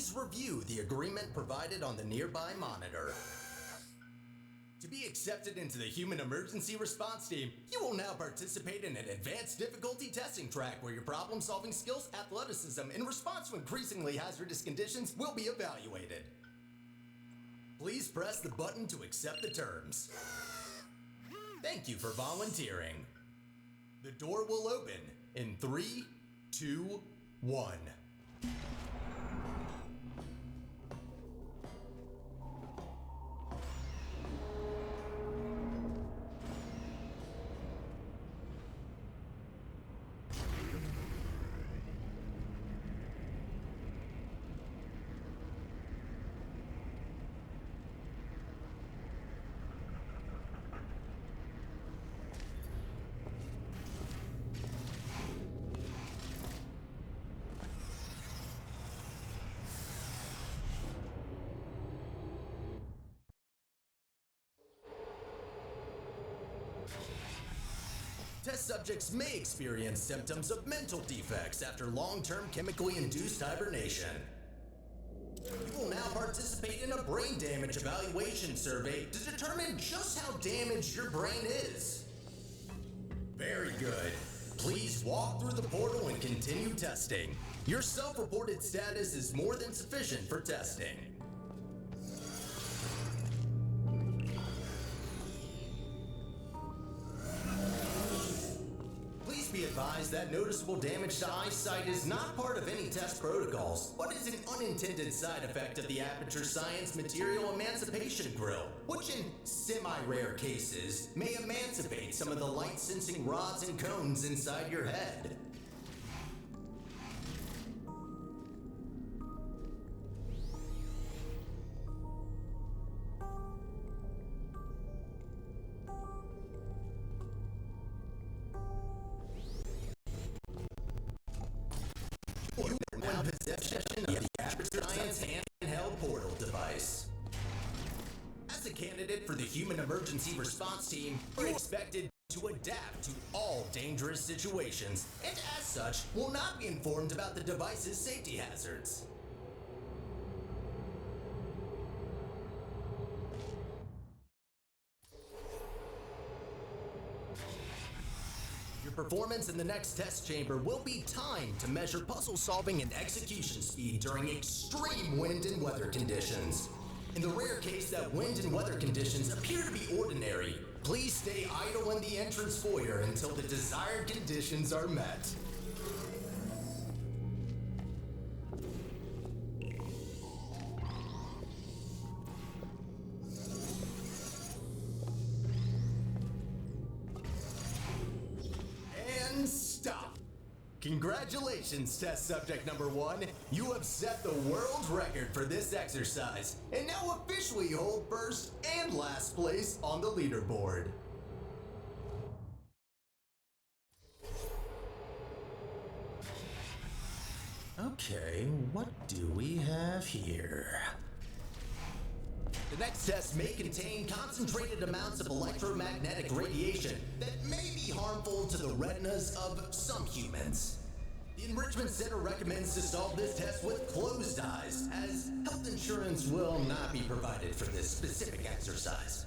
please review the agreement provided on the nearby monitor. To be accepted into the Human Emergency Response Team, you will now participate in an advanced difficulty testing track where your problem-solving skills, athleticism, and response to increasingly hazardous conditions will be evaluated. Please press the button to accept the terms. Thank you for volunteering. The door will open in 3, 2, 1. Test subjects may experience symptoms of mental defects after long-term chemically induced hibernation. You will now participate in a brain damage evaluation survey to determine just how damaged your brain is. Very good. Please walk through the portal and continue testing. Your self-reported status is more than sufficient for testing. Be advised that noticeable damage to eyesight is not part of any test protocols, but is an unintended side effect of the Aperture Science Material Emancipation Grill, which in semi-rare cases may emancipate some of the light-sensing rods and cones inside your head. Possession of the Aperture Science handheld portal device. As a candidate for the Human Emergency Response Team, you're expected to adapt to all dangerous situations, and as such, will not be informed about the device's safety hazards. Performance in the next test chamber will be timed to measure puzzle solving and execution speed during extreme wind and weather conditions. In the rare case that wind and weather conditions appear to be ordinary, please stay idle in the entrance foyer until the desired conditions are met. Congratulations, test subject number 1. You have set the world record for this exercise, and now officially hold first and last place on the leaderboard. Okay, what do we have here? The next test may contain concentrated amounts of electromagnetic radiation that may be harmful to the retinas of some humans. The Enrichment Center recommends to solve this test with closed eyes, as health insurance will not be provided for this specific exercise.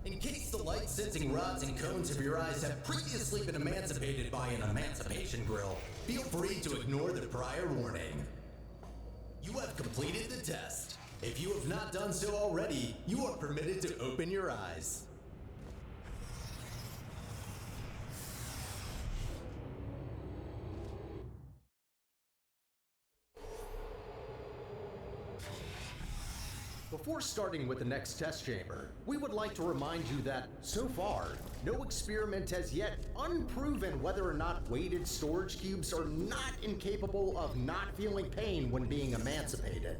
In case the light-sensing rods and cones of your eyes have previously been emancipated by an emancipation grill, feel free to ignore the prior warning. You have completed the test. If you have not done so already, you are permitted to open your eyes. Before starting with the next test chamber, we would like to remind you that, so far, no experiment has yet unproven whether or not weighted storage cubes are not incapable of not feeling pain when being emancipated.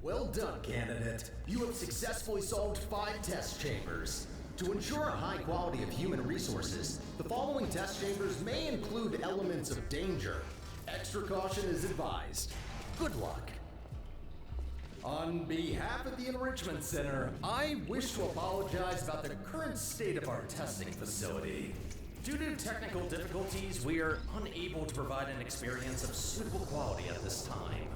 Well done, candidate. You have successfully solved 5 test chambers. To ensure a high quality of human resources, the following test chambers may include elements of danger. Extra caution is advised. Good luck. On behalf of the Enrichment Center, I wish to apologize about the current state of our testing facility. Due to technical difficulties, we are unable to provide an experience of suitable quality at this time.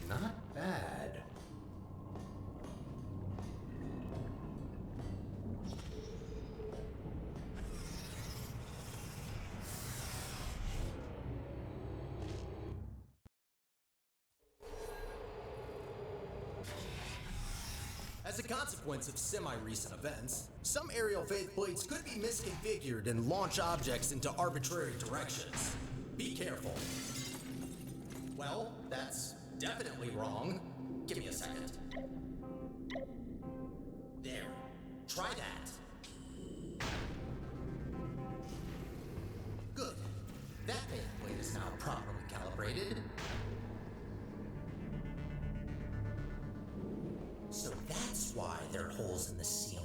Not bad. As a consequence of semi-recent events, some aerial faceplates could be misconfigured and launch objects into arbitrary directions. Be careful. Well, that's definitely wrong. Give me a second. There. Try that. Good. That faceplate is now properly calibrated. So that's why there are holes in the ceiling.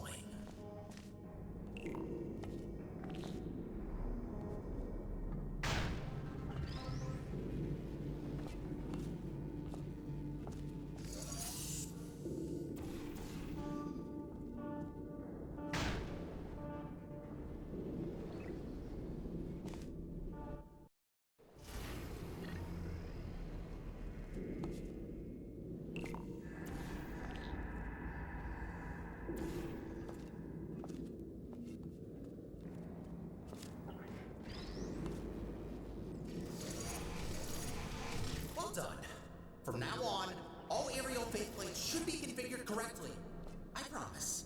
Well done. From now on, all aerial faceplates should be configured correctly. I promise.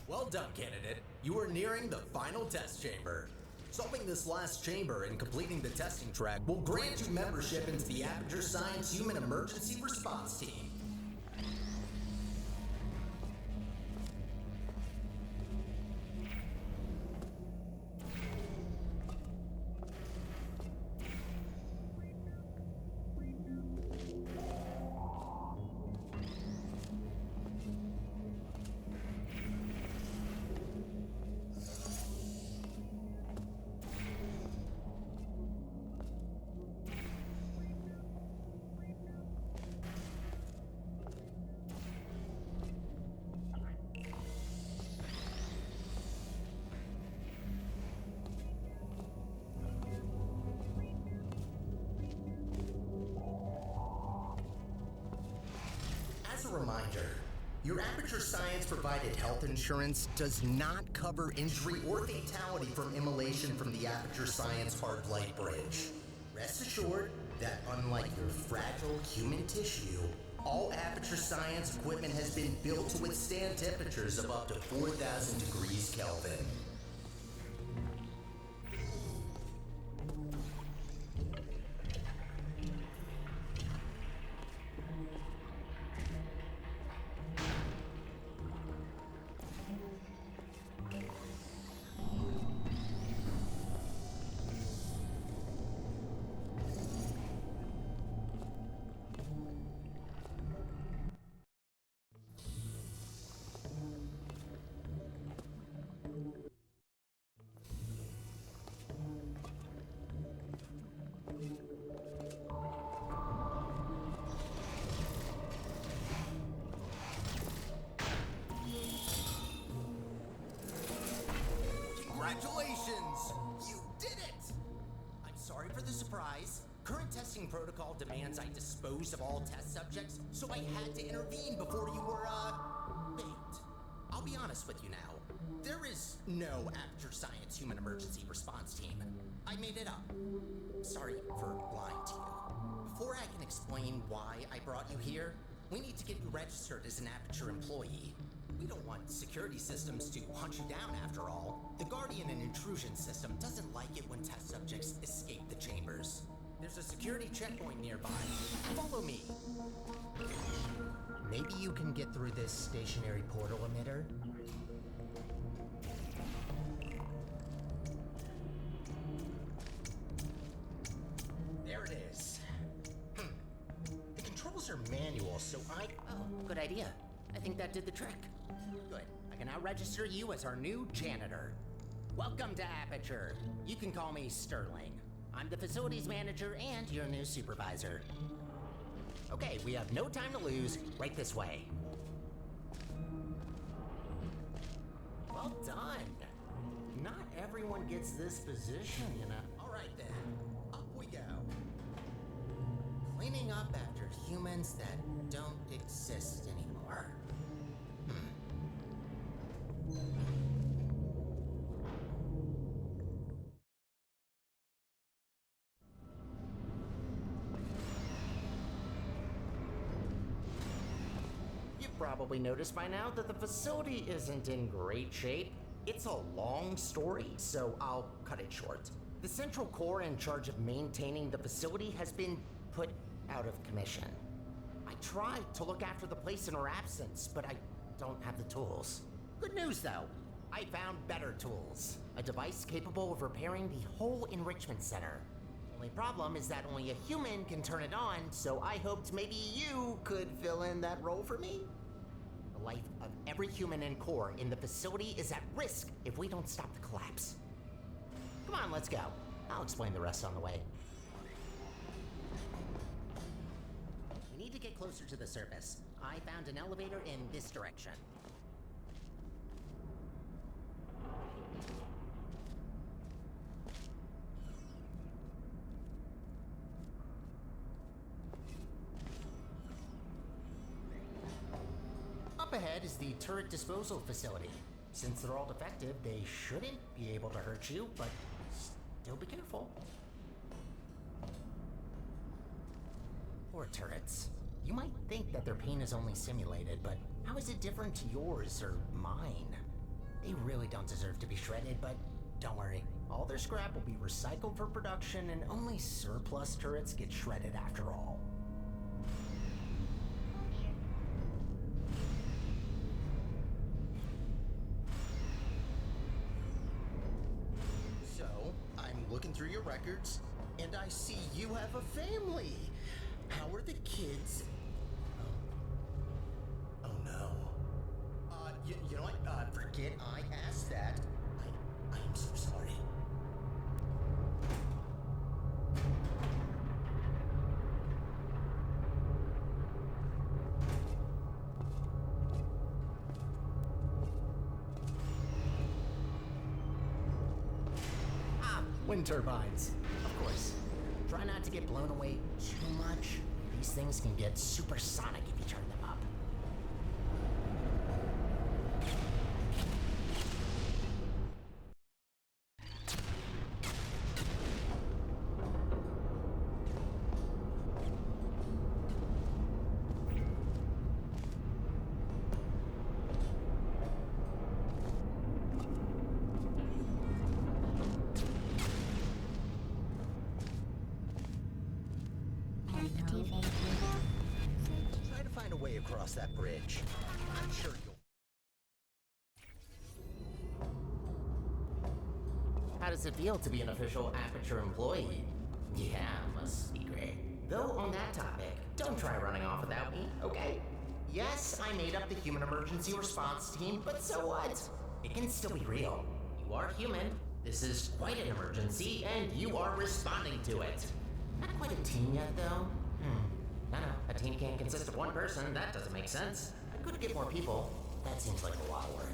Well done, candidate. You are nearing the final test chamber. Solving this last chamber and completing the testing track will grant you membership into the Aperture Science Human Emergency Response Team. As a reminder, your Aperture Science provided health insurance does not cover injury or fatality from immolation from the Aperture Science hard light bridge. Rest assured that unlike your fragile human tissue, all Aperture Science equipment has been built to withstand temperatures of up to 4,000 degrees Kelvin. Congratulations! You did it! I'm sorry for the surprise. Current testing protocol demands I dispose of all test subjects, so I had to intervene before you were, baked. I'll be honest with you now. There is no Aperture Science Human Emergency Response Team. I made it up. Sorry for lying to you. Before I can explain why I brought you here, we need to get you registered as an Aperture employee. We don't want security systems to hunt you down after all. The Guardian and Intrusion system doesn't like it when test subjects escape the chambers. There's a security checkpoint nearby. Follow me. Maybe you can get through this stationary portal emitter? There it is. The controls are manual, so Oh, good idea. I think that did the trick. Good. I can now register you as our new janitor. Welcome to Aperture. You can call me Sterling. I'm the facilities manager and your new supervisor. Okay, we have no time to lose. Right this way. Well done. Not everyone gets this position, you know. All right then, up we go. Cleaning up after humans that don't exist anymore. Probably noticed by now that the facility isn't in great shape. It's a long story, so I'll cut it short. The central core in charge of maintaining the facility has been put out of commission. I tried to look after the place in her absence, but I don't have the tools. Good news though, I found better tools. A device capable of repairing the whole enrichment center. Only problem is that only a human can turn it on, so I hoped maybe you could fill in that role for me. The life of every human and core in the facility is at risk if we don't stop the collapse. Come on, let's go. I'll explain the rest on the way. We need to get closer to the surface. I found an elevator in this direction. Up ahead is the turret disposal facility. Since they're all defective, they shouldn't be able to hurt you, but still be careful. Poor turrets. You might think that their pain is only simulated, but how is it different to yours or mine? They really don't deserve to be shredded, but don't worry. All their scrap will be recycled for production, and only surplus turrets get shredded after all. Looking through your records, and I see you have a family. How are the kids? Oh no. You know what? Forget I asked that. I am so sorry. Wind turbines, of course. Try not to get blown away too much. These things can get supersonic if you turn them up. Try to find a way across that bridge. I'm sure you'll... How does it feel to be an official Aperture employee? Yeah, must be great. Though on that topic, don't try running off without me, okay? Yes, I made up the Human Emergency Response Team, but so what? It can still be real. You are human. This is quite an emergency, and you are responding to it. Not quite a team yet, though. No, a team can't consist of one person. That doesn't make sense. I could get more people. That seems like a lot of work.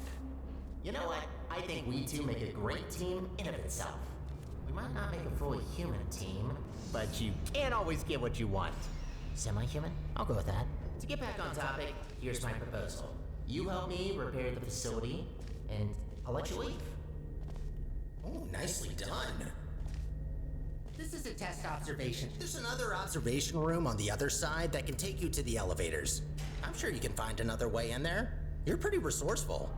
You know what? I think we two make a great team in of itself. We might not make a fully human team, but you can't always get what you want. Semi-human? I'll go with that. To get back on topic, here's my proposal. You help me repair the facility, and I'll let you leave. Oh, nicely done. This is a test observation. There's another observation room on the other side that can take you to the elevators. I'm sure you can find another way in there. You're pretty resourceful.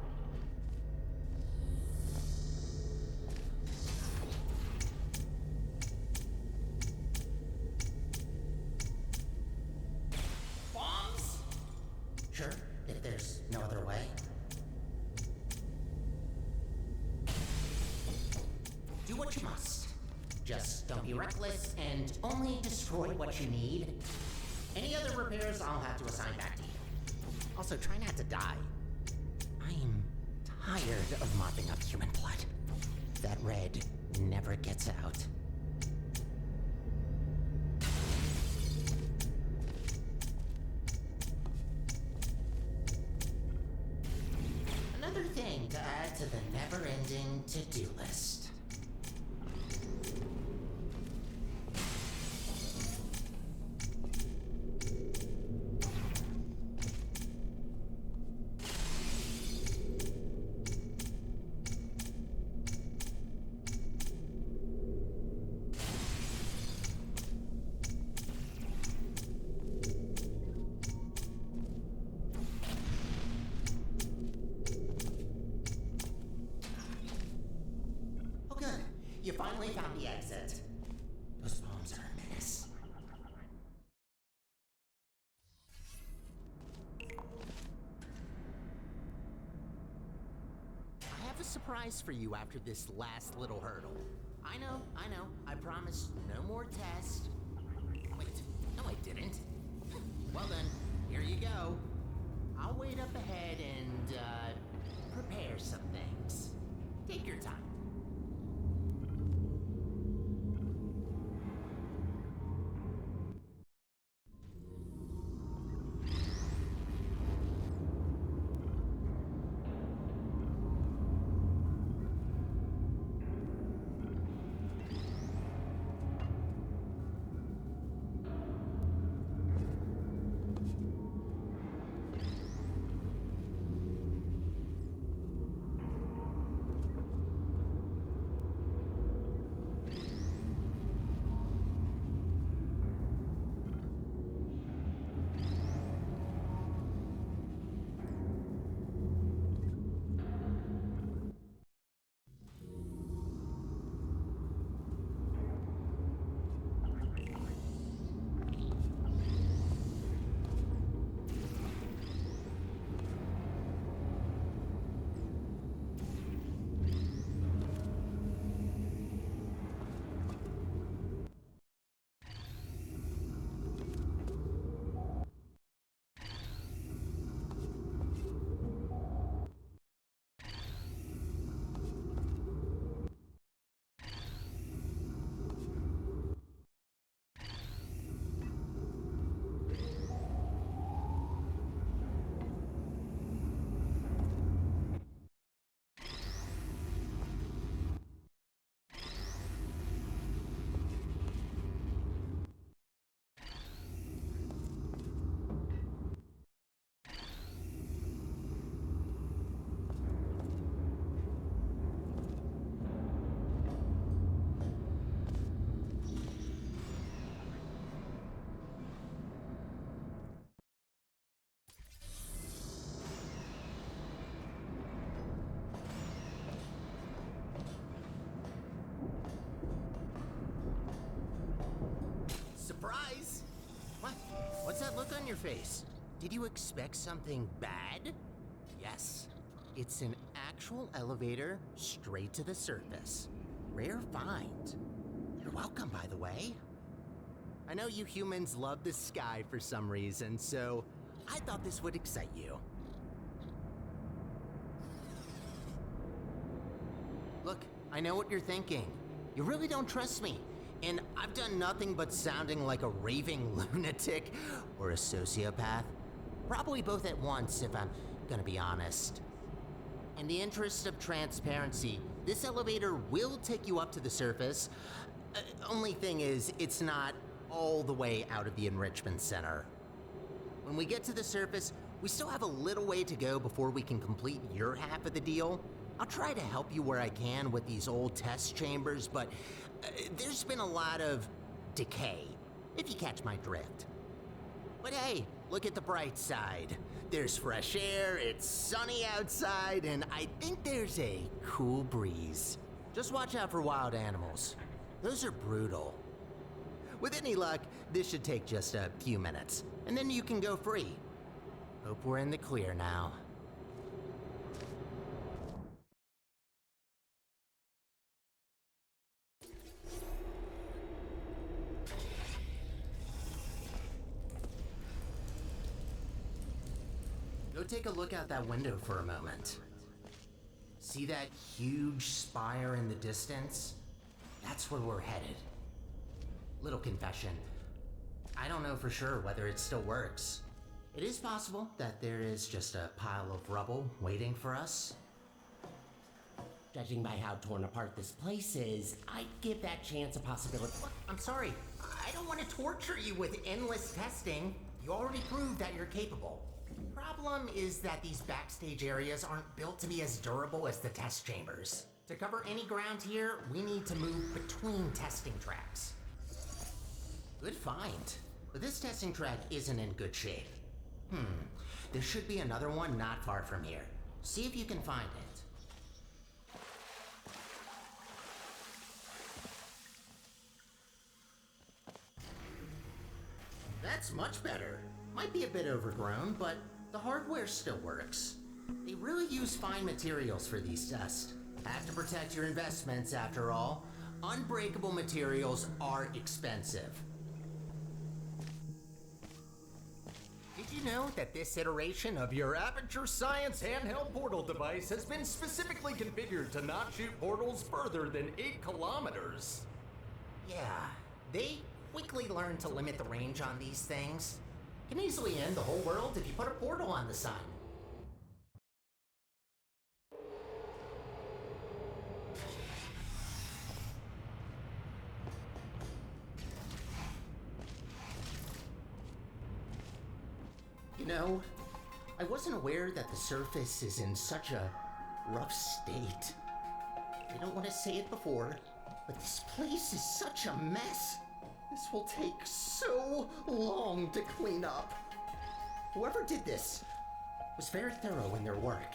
Bombs? Sure, if there's no other way. Do what you must. Just don't be reckless and only destroy what you need. Any other repairs I'll have to assign back to you. Also, try not to die. I'm tired of mopping up human blood. That red never gets out. Another thing to add to the never-ending to-do list. You finally found the exit. Those bombs are a menace. I have a surprise for you after this last little hurdle. I know. I promised no more tests. Wait, no I didn't. Well then, here you go. I'll wait up ahead and, prepare some things. Take your time. Surprise! What? What's that look on your face? Did you expect something bad? Yes, it's an actual elevator straight to the surface. Rare find. You're welcome, by the way. I know you humans love the sky for some reason, so I thought this would excite you. Look, I know what you're thinking. You really don't trust me. And I've done nothing but sounding like a raving lunatic or a sociopath. Probably both at once, if I'm gonna be honest. In the interest of transparency, this elevator will take you up to the surface. Only thing is, it's not all the way out of the enrichment center. When we get to the surface, we still have a little way to go before we can complete your half of the deal. I'll try to help you where I can with these old test chambers, but there's been a lot of decay, if you catch my drift. But hey, look at the bright side. There's fresh air, it's sunny outside, and I think there's a cool breeze. Just watch out for wild animals. Those are brutal. With any luck, this should take just a few minutes, and then you can go free. Hope we're in the clear now. Go take a look out that window for a moment. See that huge spire in the distance? That's where we're headed. Little confession. I don't know for sure whether it still works. It is possible that there is just a pile of rubble waiting for us. Judging by how torn apart this place is, I'd give that chance a possibility. Look, I'm sorry. I don't want to torture you with endless testing. You already proved that you're capable. Problem is that these backstage areas aren't built to be as durable as the test chambers. To cover any ground here, we need to move between testing tracks. Good find, but this testing track isn't in good shape. There should be another one not far from here. See if you can find it. That's much better. Might be a bit overgrown, but the hardware still works. They really use fine materials for these tests. Have to protect your investments after all. Unbreakable materials are expensive. Did you know that this iteration of your Aperture Science handheld portal device has been specifically configured to not shoot portals further than 8 kilometers? Yeah, they quickly learned to limit the range on these things. Can easily end the whole world if you put a portal on the sun. You know, I wasn't aware that the surface is in such a rough state. I don't want to say it before, but this place is such a mess. This will take so long to clean up. Whoever did this was very thorough in their work.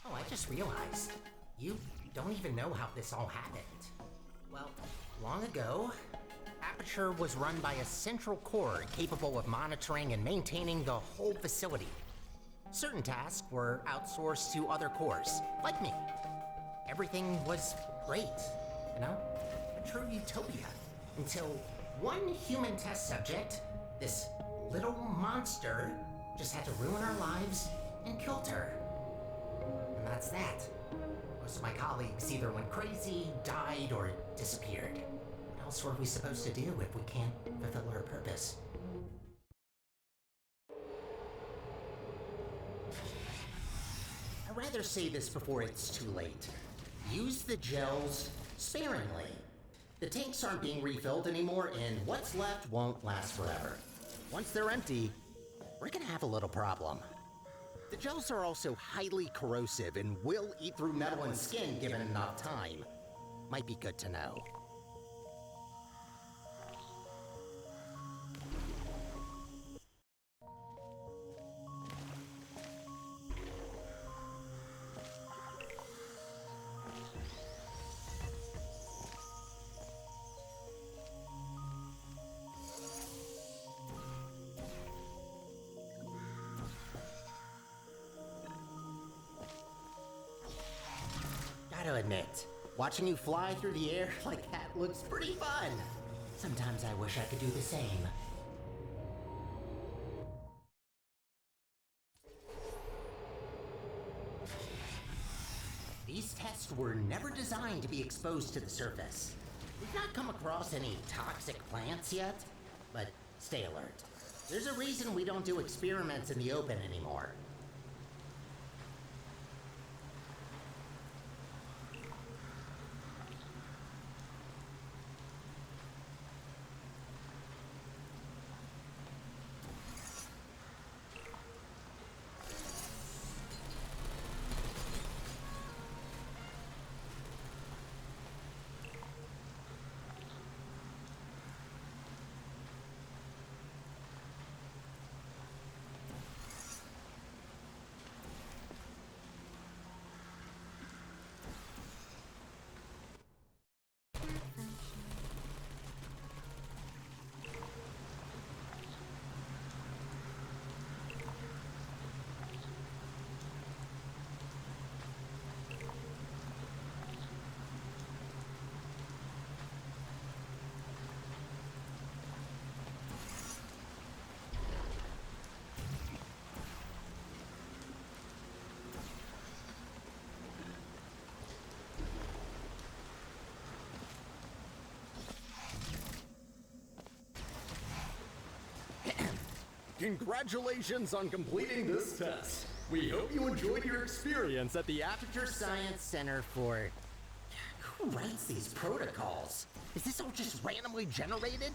Oh, I just realized. You don't even know how this all happened. Well, long ago, Aperture was run by a central core capable of monitoring and maintaining the whole facility. Certain tasks were outsourced to other cores, like me. Everything was great, you know? A true utopia. Until one human test subject, this little monster, just had to ruin our lives and killed her. And that's that. Most of my colleagues either went crazy, died, or disappeared. What else were we supposed to do if we can't fulfill our purpose? I'd rather say this before it's too late. Use the gels sparingly. The tanks aren't being refilled anymore, and what's left won't last forever. Once they're empty, we're gonna have a little problem. The gels are also highly corrosive and will eat through metal and skin given enough time. Might be good to know. Gotta admit, watching you fly through the air like that looks pretty fun. Sometimes I wish I could do the same. These tests were never designed to be exposed to the surface. We've not come across any toxic plants yet, but stay alert. There's a reason we don't do experiments in the open anymore. Congratulations on completing this test. We hope you enjoyed your experience at the Aperture Science Center for... Who writes these protocols? Is this all just randomly generated?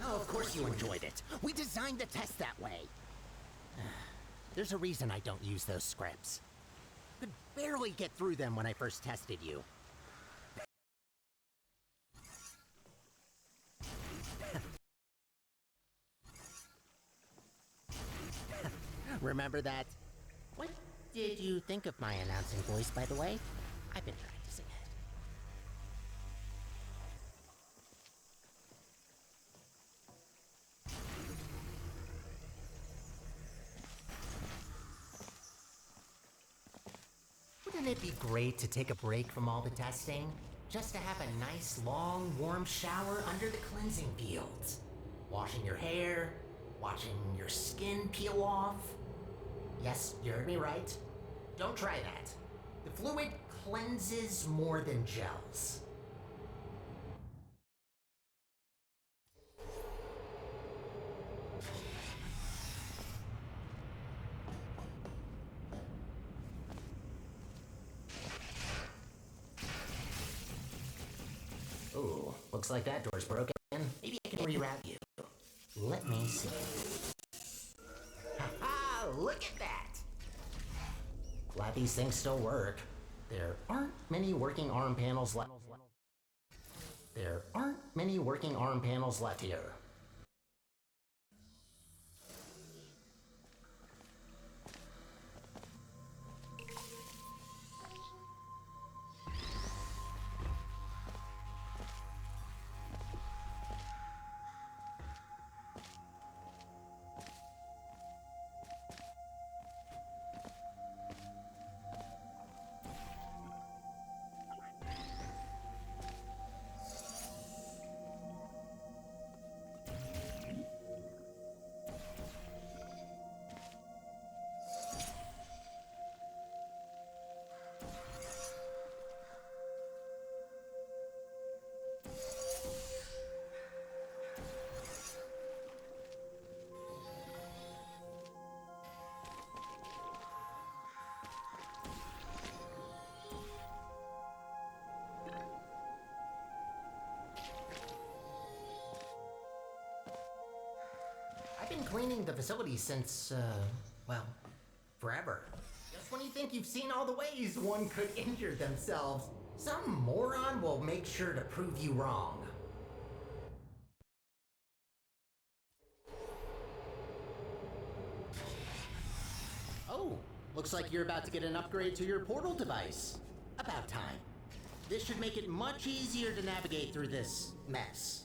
Oh, of course you enjoyed it. We designed the test that way. There's a reason I don't use those scripts. Could barely get through them when I first tested you. Remember that? What did you think of my announcing voice, by the way? I've been practicing it. Wouldn't it be great to take a break from all the testing? Just to have a nice, long, warm shower under the cleansing fields. Washing your hair, watching your skin peel off. Yes, you heard me right. Don't try that. The fluid cleanses more than gels. Ooh, looks like that door's broken. Maybe I can reroute you. Let me see. Ha-ha! Look at that! Glad these things still work. There aren't many working arm panels left. There aren't many working arm panels left here. I've been cleaning the facility since, well, forever. Just when you think you've seen all the ways one could injure themselves, some moron will make sure to prove you wrong. Oh, looks like you're about to get an upgrade to your portal device. About time. This should make it much easier to navigate through this mess.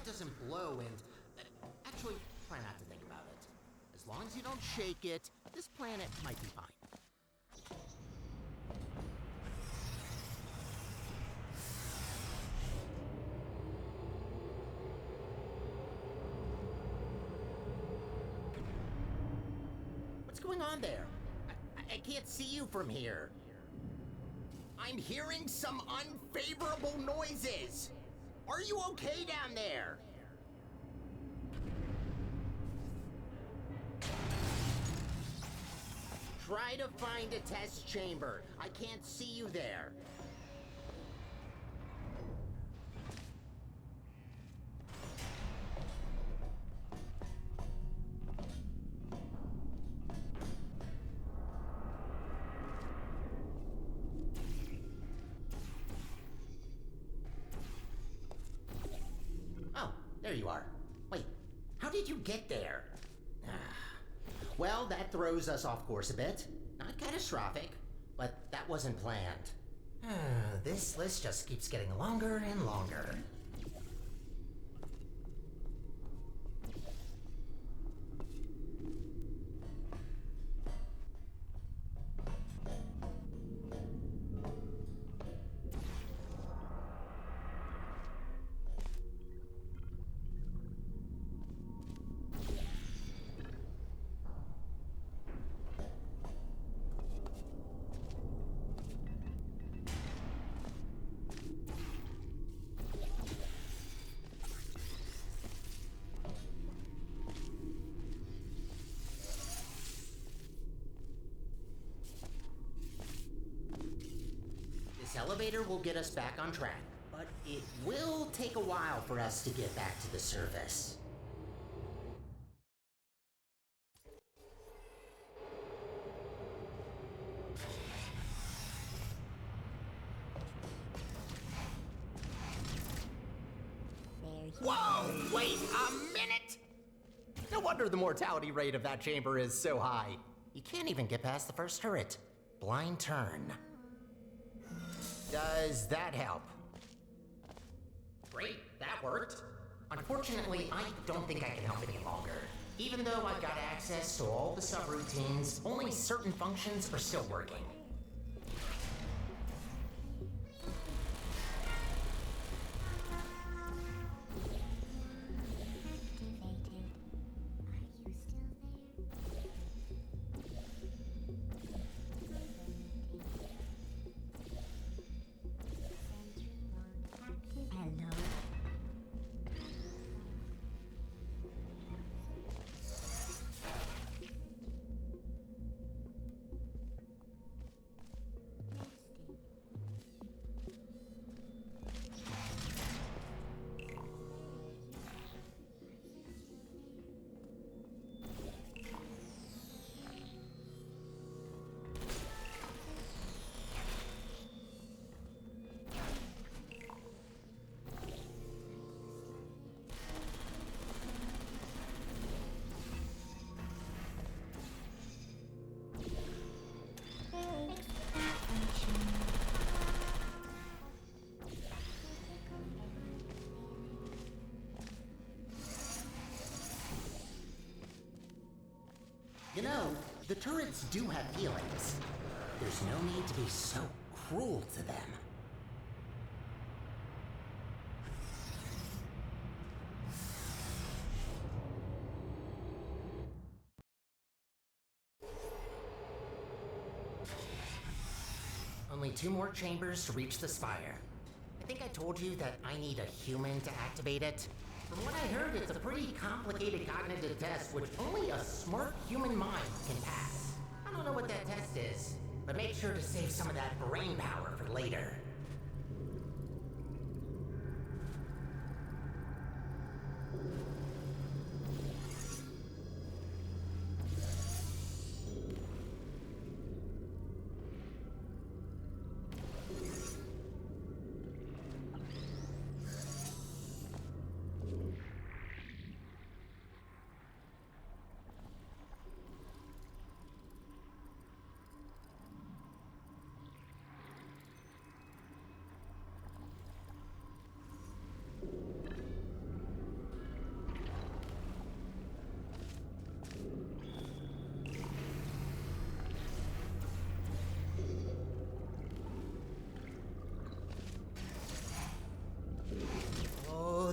Doesn't blow and actually try not to think about it. As long as you don't shake it, this planet might be fine. What's going on there? I can't see you from here. I'm hearing some unfavorable noises. Are you okay down there? Try to find a test chamber. I can't see you there. There you are. Wait, how did you get there? Well, that throws us off course a bit. Not catastrophic, but that wasn't planned. This list just keeps getting longer and longer. elevator will get us back on track, but it will take a while for us to get back to the surface. Whoa! Wait a minute! No wonder the mortality rate of that chamber is so high. You can't even get past the first turret. Blind turn. Does that help? Great, that worked. Unfortunately, I don't think I can help any longer. Even though I've got access to all the subroutines, only certain functions are still working. You know, the turrets do have feelings. There's no need to be so cruel to them. Only 2 more chambers to reach the spire. I think I told you that I need a human to activate it. From what I heard, it's a pretty complicated cognitive test which only a smart human mind can pass. I don't know what that test is, but make sure to save some of that brain power for later.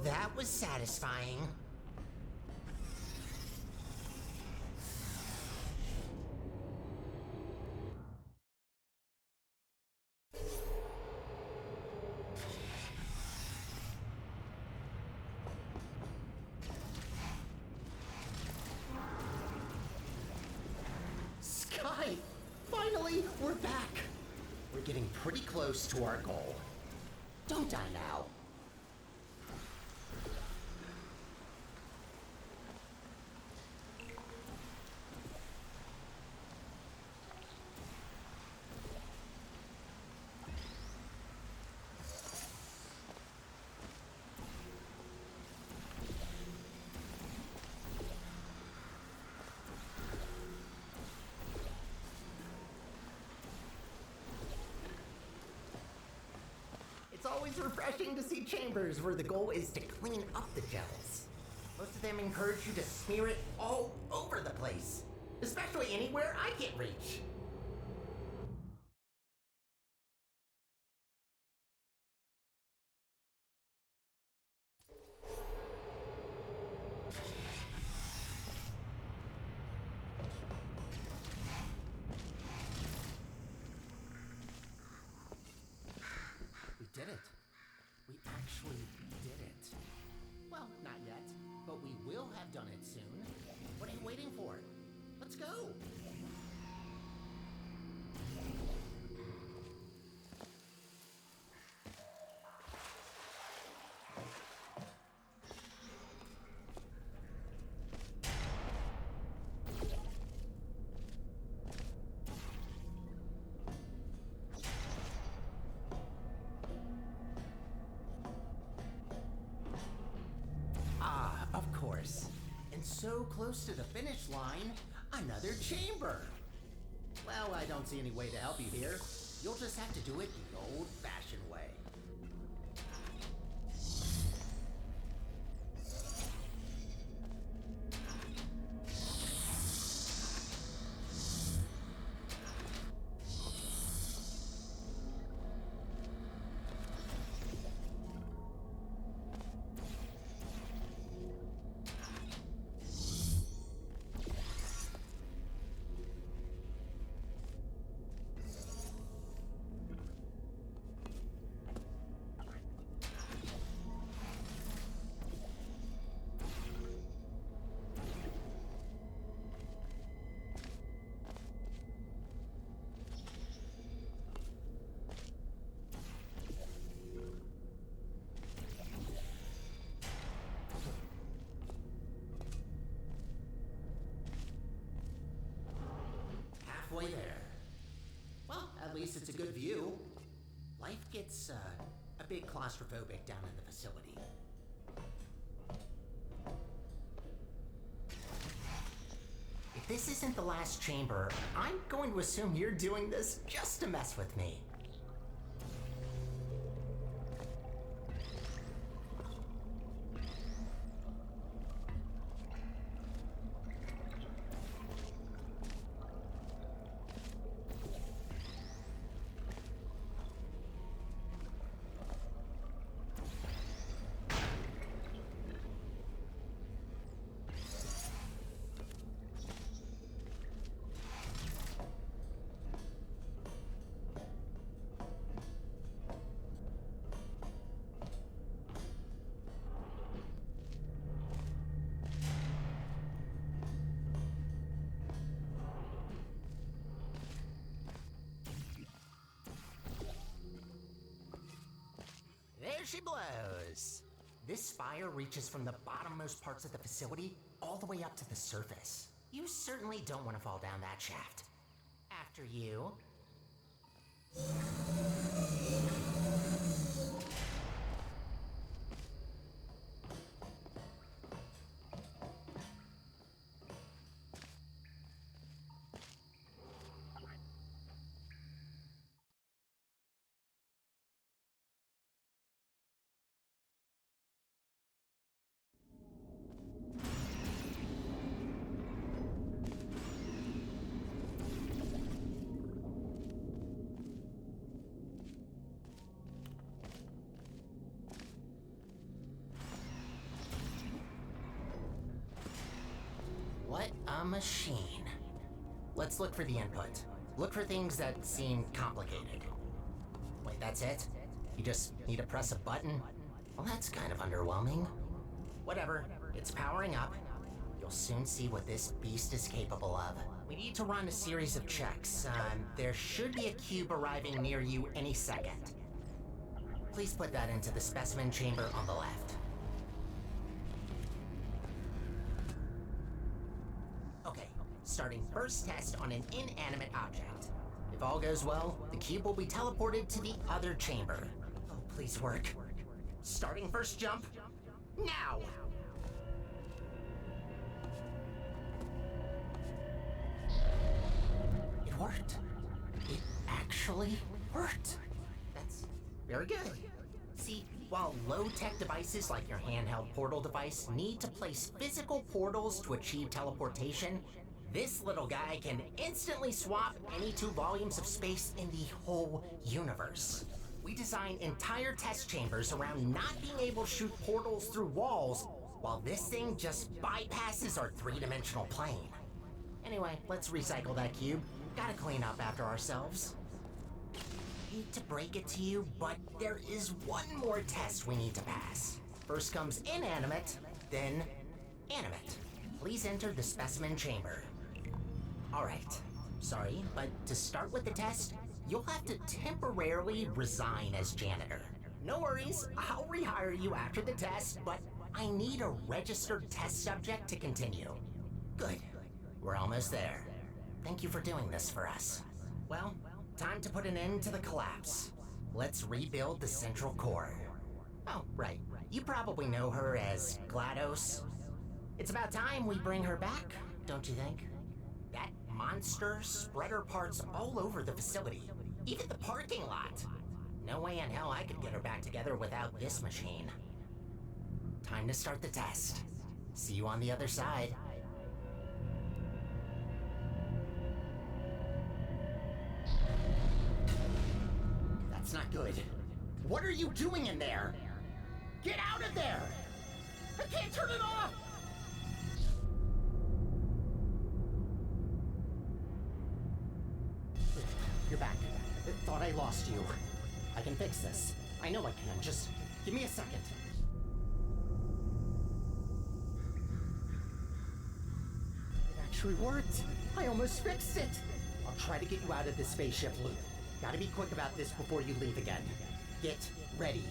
That was satisfying. Sky! Finally, we're back! We're getting pretty close to our goal. Don't die now. It's always refreshing to see chambers where the goal is to clean up the gels. Most of them encourage you to smear it all over the place, especially anywhere I can't reach. We did it. We actually did it. Well, not yet, but we will have done it soon. What are you waiting for? Let's go! close to the finish line, another chamber. Well, I don't see any way to help you here. You'll just have to do it the old-fashioned way. Halfway there. Well, at least it's a good view. Life gets a bit claustrophobic down in the facility. If this isn't the last chamber, I'm going to assume you're doing this just to mess with me. There she blows. This fire reaches from the bottommost parts of the facility all the way up to the surface. You certainly don't want to fall down that shaft. After you. What a machine. Let's look for the input. Look for things that seem complicated. Wait, that's it? You just need to press a button? Well, that's kind of underwhelming. Whatever, it's powering up. You'll soon see what this beast is capable of. We need to run a series of checks. There should be a cube arriving near you any second. Please put that into the specimen chamber on the left. Okay, starting first test on an inanimate object. If all goes well, the cube will be teleported to the other chamber. Oh, please work. Starting first jump, now! It worked. It actually worked. That's very good. See, while low-tech devices like your handheld portal device need to place physical portals to achieve teleportation, this little guy can instantly swap any 2 volumes of space in the whole universe. We design entire test chambers around not being able to shoot portals through walls, while this thing just bypasses our 3-dimensional plane. Anyway, let's recycle that cube. Gotta clean up after ourselves. Hate to break it to you, but there is one more test we need to pass. First comes inanimate, then animate. Please enter the specimen chamber. Alright, sorry, but to start with the test, you'll have to temporarily resign as janitor. No worries, I'll rehire you after the test, but I need a registered test subject to continue. Good, we're almost there. Thank you for doing this for us. Well, time to put an end to the collapse. Let's rebuild the central core. Oh, right. You probably know her as GLaDOS. It's about time we bring her back, don't you think? That monster spread her parts all over the facility, even the parking lot. No way in hell I could get her back together without this machine. Time to start the test. See you on the other side. That's not good. What are you doing in there? Get out of there! I can't turn it off! You're back. Thought I lost you. I can fix this. I know I can. Just give me a second. It actually worked. I almost fixed it. I'll try to get you out of this spaceship loop. Gotta be quick about this before you leave again. Get ready.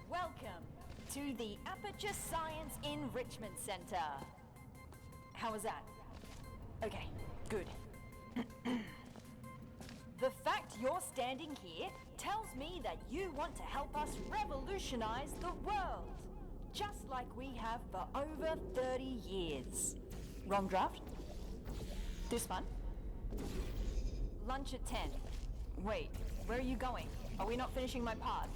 Welcome to the Aperture Science Enrichment Center. How was that? Okay, good. The fact you're standing here tells me that you want to help us revolutionize the world, just like we have for over 30 years. Wrong draft? This one? Lunch at 10. Wait, where are you going? Are we not finishing my part?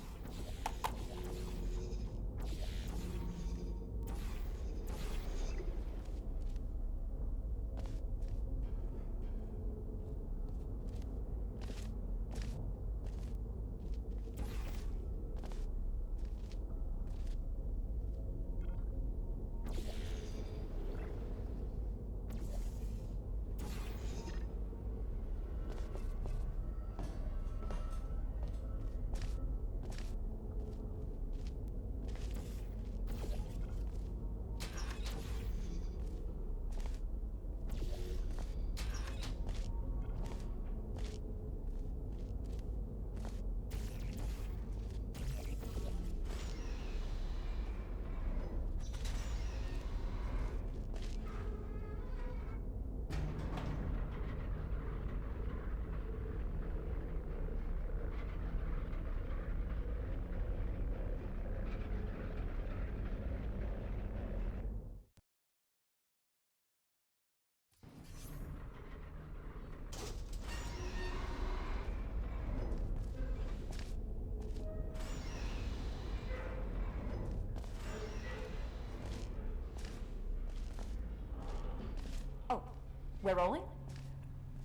We're rolling?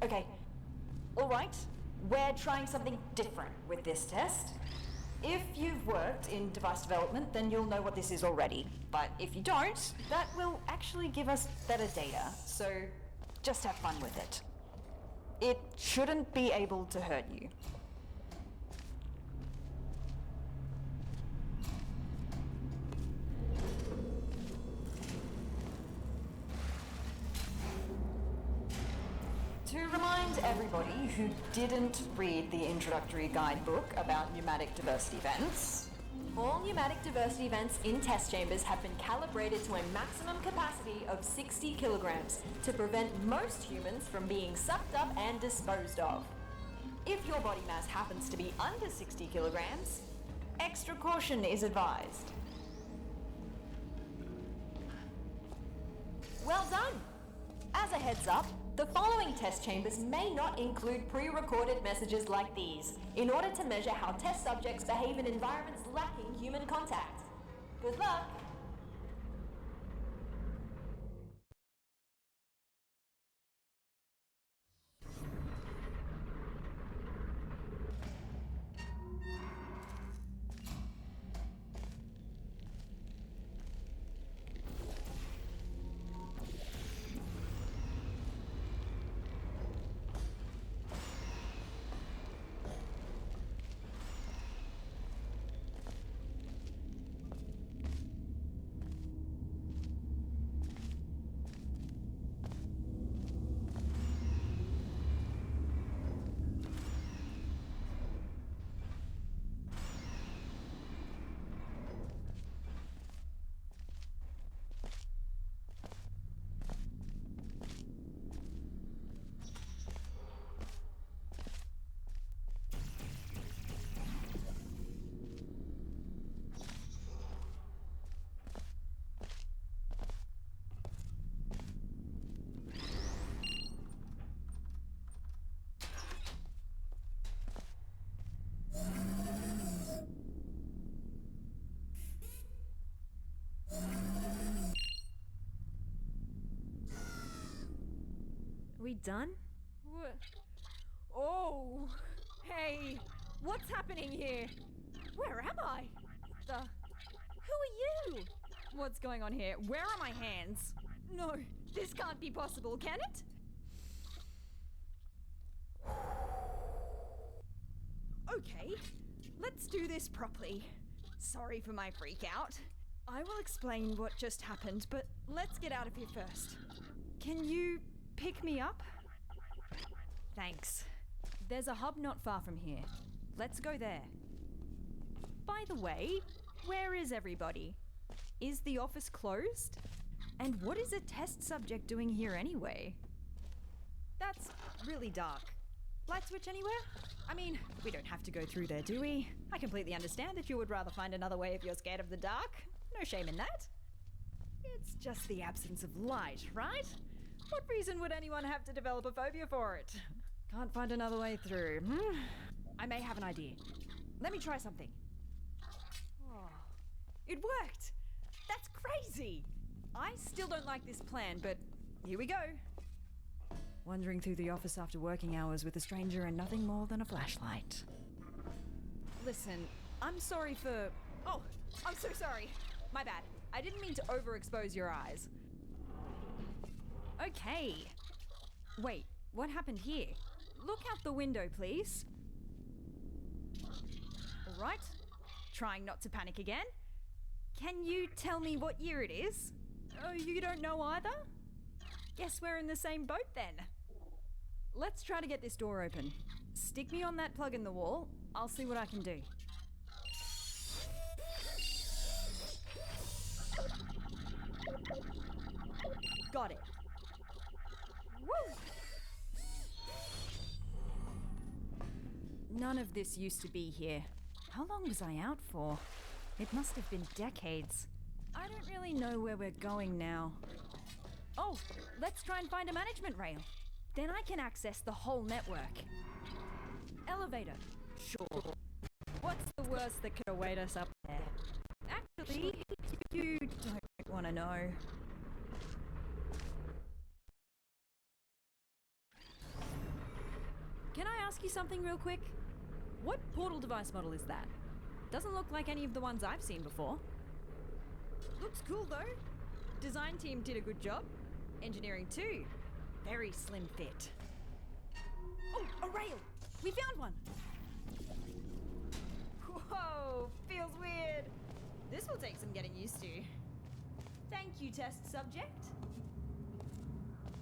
Okay. Alright. We're trying something different with this test. If you've worked in device development, then you'll know what this is already. But if you don't, that will actually give us better data. So just have fun with it. It shouldn't be able to hurt you. To remind everybody who didn't read the introductory guidebook about pneumatic diversity vents, all pneumatic diversity vents in test chambers have been calibrated to a maximum capacity of 60 kilograms to prevent most humans from being sucked up and disposed of. If your body mass happens to be under 60 kilograms, extra caution is advised. Well done! As a heads up, the following test chambers may not include pre-recorded messages like these, in order to measure how test subjects behave in environments lacking human contact. Good luck! We done? What? Oh! Hey! What's happening here? Where am I? Who are you? What's going on here? Where are my hands? No, this can't be possible, can it? Okay, let's do this properly. Sorry for my freak out. I will explain what just happened, but let's get out of here first. Can you pick me up? Thanks. There's a hub not far from here. Let's go there. By the way, where is everybody? Is the office closed? And what is a test subject doing here anyway? That's really dark. Light switch anywhere? I mean, we don't have to go through there, do we? I completely understand that you would rather find another way if you're scared of the dark. No shame in that. It's just the absence of light, right? What reason would anyone have to develop a phobia for it? Can't find another way through. I may have an idea. Let me try something. Oh, it worked! That's crazy! I still don't like this plan, but here we go. Wandering through the office after working hours with a stranger and nothing more than a flashlight. Listen, I'm sorry for... Oh, I'm so sorry. My bad. I didn't mean to overexpose your eyes. Okay. Wait, what happened here? Look out the window, please. All right. Trying not to panic again. Can you tell me what year it is? Oh, you don't know either? Guess we're in the same boat then. Let's try to get this door open. Stick me on that plug in the wall. I'll see what I can do. Got it. Woo! None of this used to be here. How long was I out for? It must have been decades. I don't really know where we're going now. Oh, let's try and find a management rail. Then I can access the whole network. Elevator. Sure. What's the worst that could await us up there? Actually, you don't want to know. Can I ask you something real quick? What portal device model is that? Doesn't look like any of the ones I've seen before. Looks cool though. Design team did a good job. Engineering too. Very slim fit. Oh, a rail! We found one! Whoa, feels weird. This will take some getting used to. Thank you, test subject.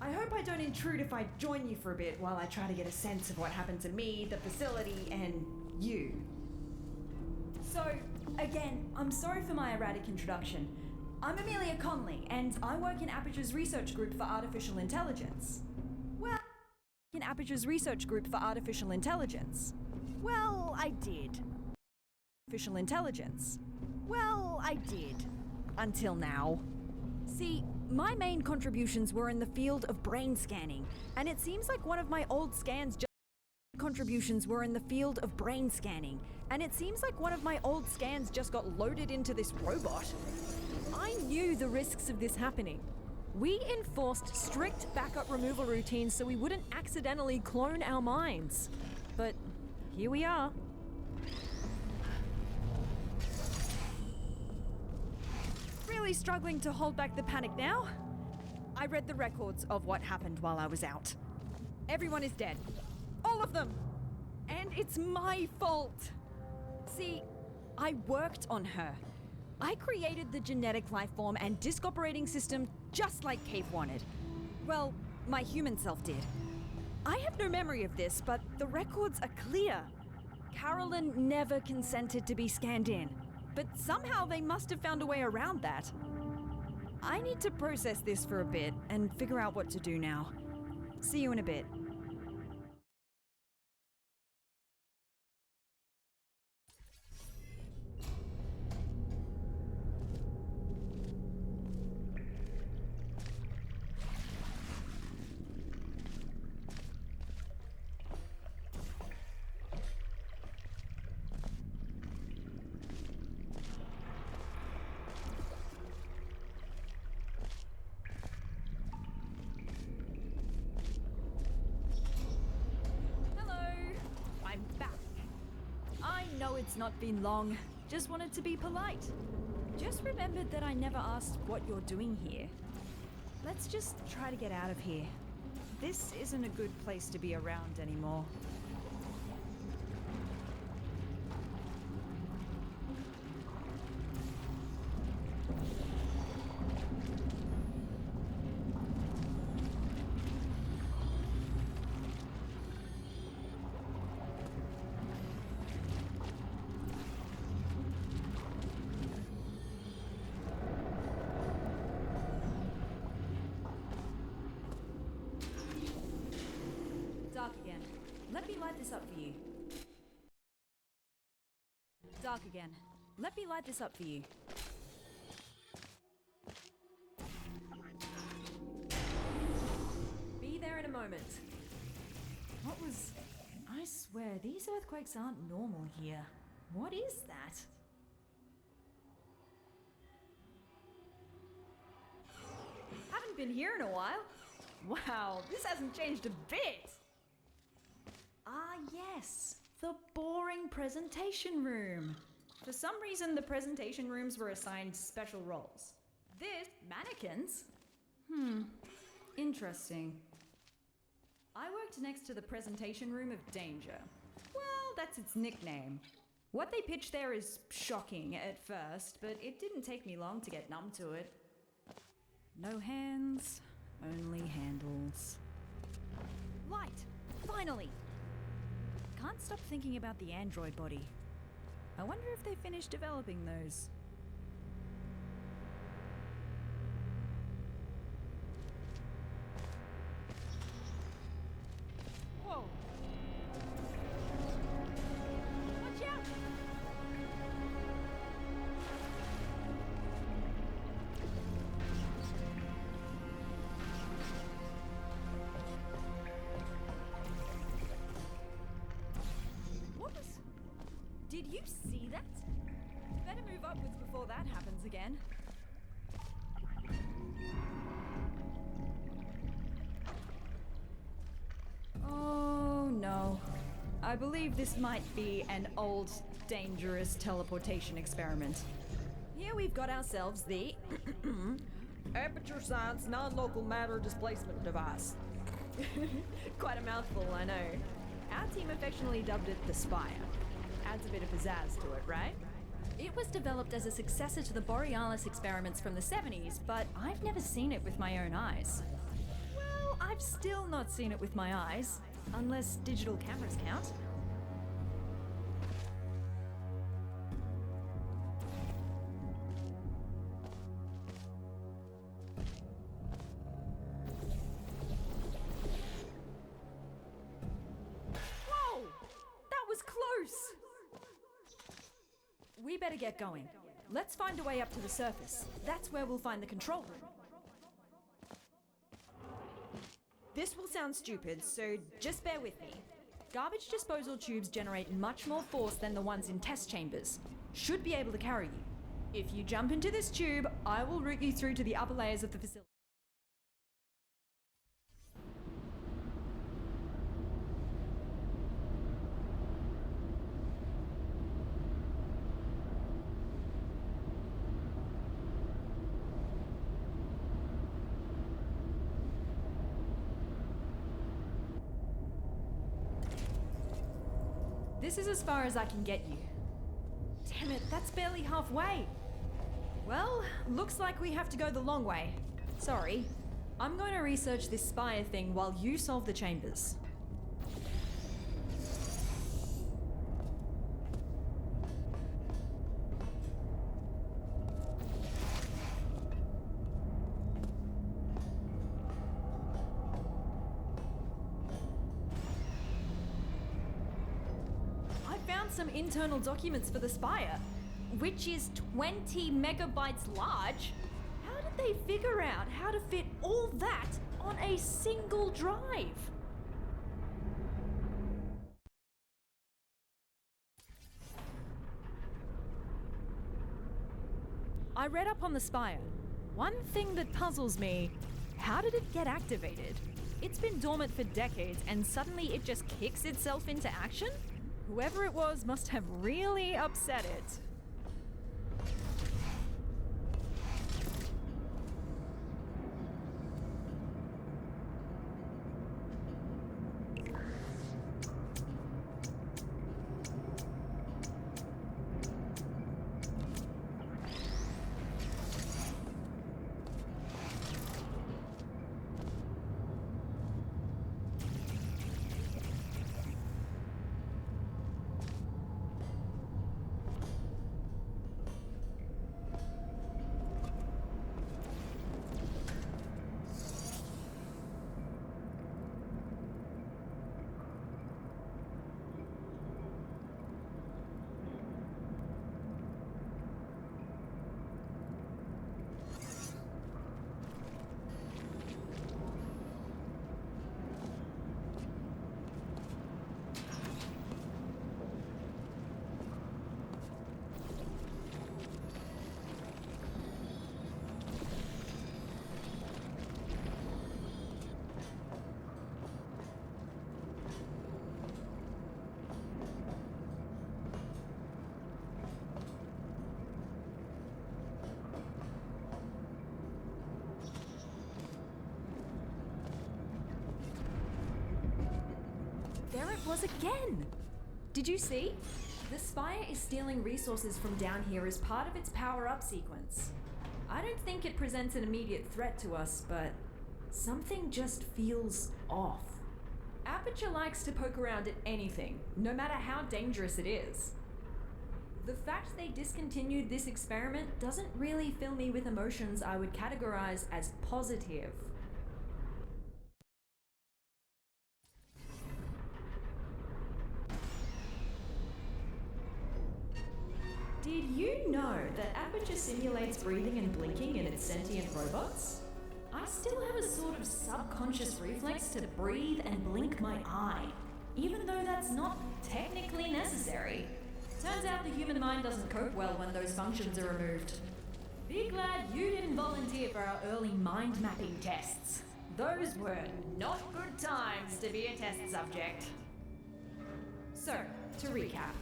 I hope I don't intrude if I join you for a bit while I try to get a sense of what happened to me, the facility, and you. So, again, I'm sorry for my erratic introduction. I'm Amelia Conley, and I work in Aperture's research group for artificial intelligence. Well, in Aperture's research group for artificial intelligence. Well, I did. Artificial intelligence. Well, I did. Until now. See, my main contributions were in the field of brain scanning, and it seems like one of my old scans just got loaded into this robot. I knew the risks of this happening. We enforced strict backup removal routines so we wouldn't accidentally clone our minds. But here we are. Really struggling to hold back the panic now? I read the records of what happened while I was out. Everyone is dead. All of them! And it's my fault! See, I worked on her. I created the genetic life form and disk operating system just like Cave wanted. Well, my human self did. I have no memory of this, but the records are clear. Carolyn never consented to be scanned in, but somehow they must have found a way around that. I need to process this for a bit and figure out what to do now. See you in a bit. It's not been long. Just wanted to be polite. Just remembered that I never asked what you're doing here. Let's just try to get out of here. This isn't a good place to be around anymore. Dark again. Let me light this up for you. Dark again. Let me light this up for you. Be there in a moment. What was... I swear, these earthquakes aren't normal here. What is that? Haven't been here in a while. Wow, this hasn't changed a bit. Ah, yes, the boring presentation room. For some reason, the presentation rooms were assigned special roles. This, mannequins? Interesting. I worked next to the presentation room of danger. Well, that's its nickname. What they pitched there is shocking at first, but it didn't take me long to get numb to it. No hands, only handles. Light! Finally! Can't stop thinking about the android body. I wonder if they finished developing those. Whoa! Watch out! Did you see that? Better move upwards before that happens again. Oh no. I believe this might be an old, dangerous teleportation experiment. Here we've got ourselves the Aperture Science Non-Local Matter Displacement Device. Quite a mouthful, I know. Our team affectionately dubbed it the Spire. Adds a bit of pizzazz to it, right? It was developed as a successor to the Borealis experiments from the 70s, but I've never seen it with my own eyes. Well, I've still not seen it with my eyes, unless digital cameras count. Whoa! That was close! We better get going. Let's find a way up to the surface. That's where we'll find the control room. This will sound stupid, so just bear with me. Garbage disposal tubes generate much more force than the ones in test chambers. Should be able to carry you. If you jump into this tube, I will route you through to the upper layers of the facility. This is as far as I can get you. Damn it, that's barely halfway. Well, looks like we have to go the long way. Sorry. I'm going to research this Spire thing while you solve the chambers. Some internal documents for the Spire, which is 20 megabytes large. How did they figure out how to fit all that on a single drive? I read up on the Spire. One thing that puzzles me, how did it get activated? It's been dormant for decades and suddenly it just kicks itself into action? Whoever it was must have really upset it. There it was again! Did you see? The Spire is stealing resources from down here as part of its power-up sequence. I don't think it presents an immediate threat to us, but something just feels off. Aperture likes to poke around at anything, no matter how dangerous it is. The fact they discontinued this experiment doesn't really fill me with emotions I would categorize as positive. Did you know that Aperture simulates breathing and blinking in its sentient robots? I still have a sort of subconscious reflex to breathe and blink my eye, even though that's not technically necessary. Turns out the human mind doesn't cope well when those functions are removed. Be glad you didn't volunteer for our early mind mapping tests. Those were not good times to be a test subject. So, to recap,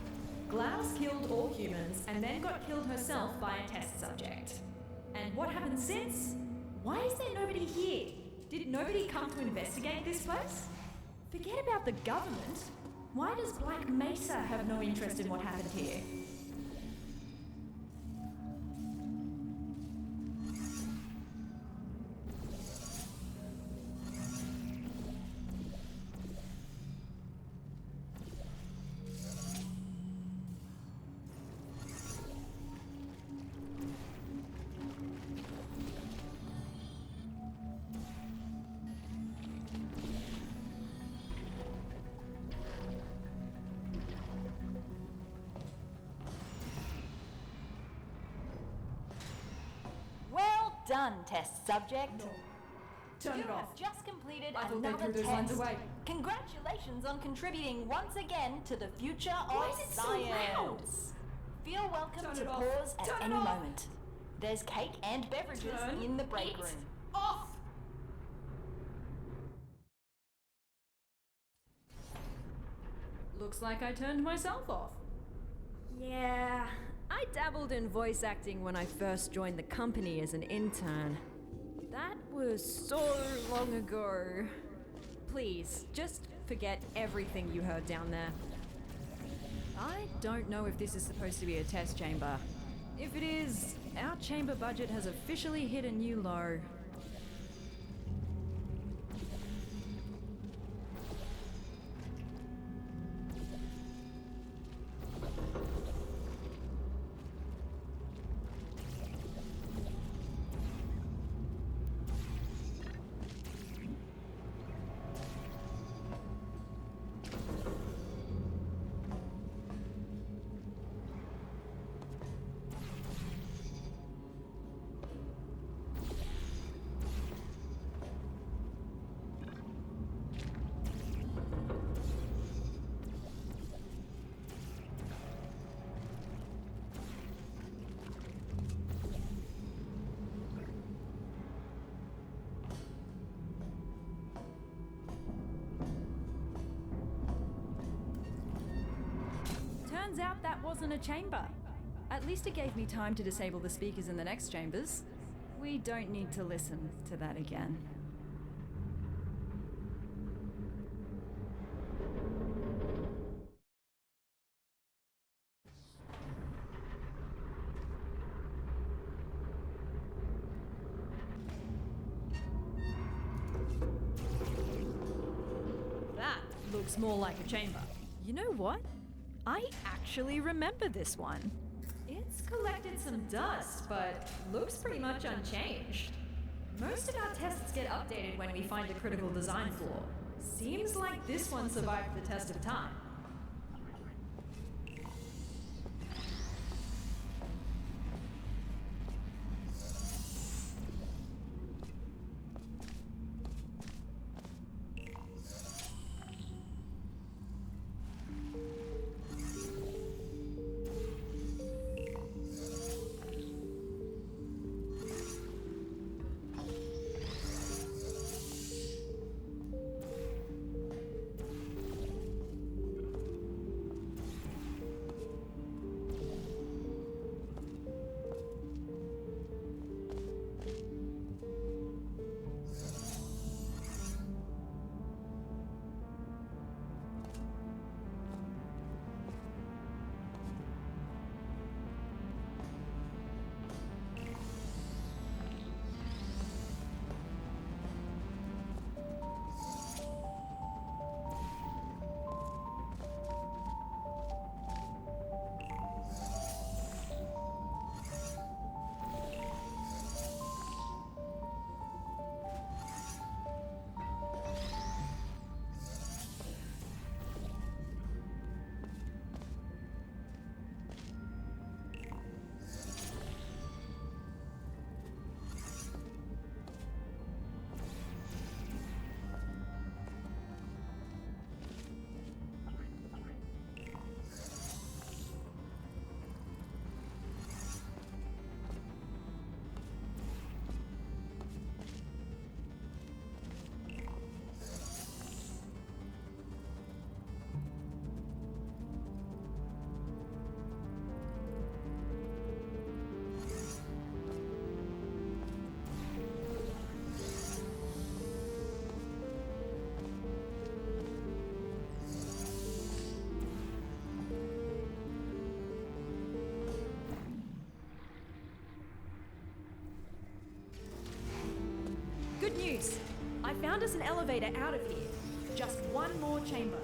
Glaus killed all humans and then got killed herself by a test subject. And what happened since? Why is there nobody here? Did nobody come to investigate this place? Forget about the government. Why does Black Mesa have no interest in what happened here? Done, test subject. Turn You it have off. just completed I thought they another threw those lines test. away. Congratulations on contributing once again to the future Why of is it so science. loud? Feel welcome Turn to it off. pause at Turn it any off. moment. There's cake and beverages Turn in the break it room. off! Looks like I turned myself off. Yeah, I dabbled in voice acting when I first joined the company as an intern. That was so long ago. Please, just forget everything you heard down there. I don't know if this is supposed to be a test chamber. If it is, our chamber budget has officially hit a new low. Turns out that wasn't a chamber. At least it gave me time to disable the speakers in the next chambers. We don't need to listen to that again. That looks more like a chamber. You know what? I actually remember this one. It's collected some dust, but looks pretty much unchanged. Most of our tests get updated when we find a critical design flaw. Seems like this one survived the test of time. boys. I found us an elevator out of here. Just one more chamber.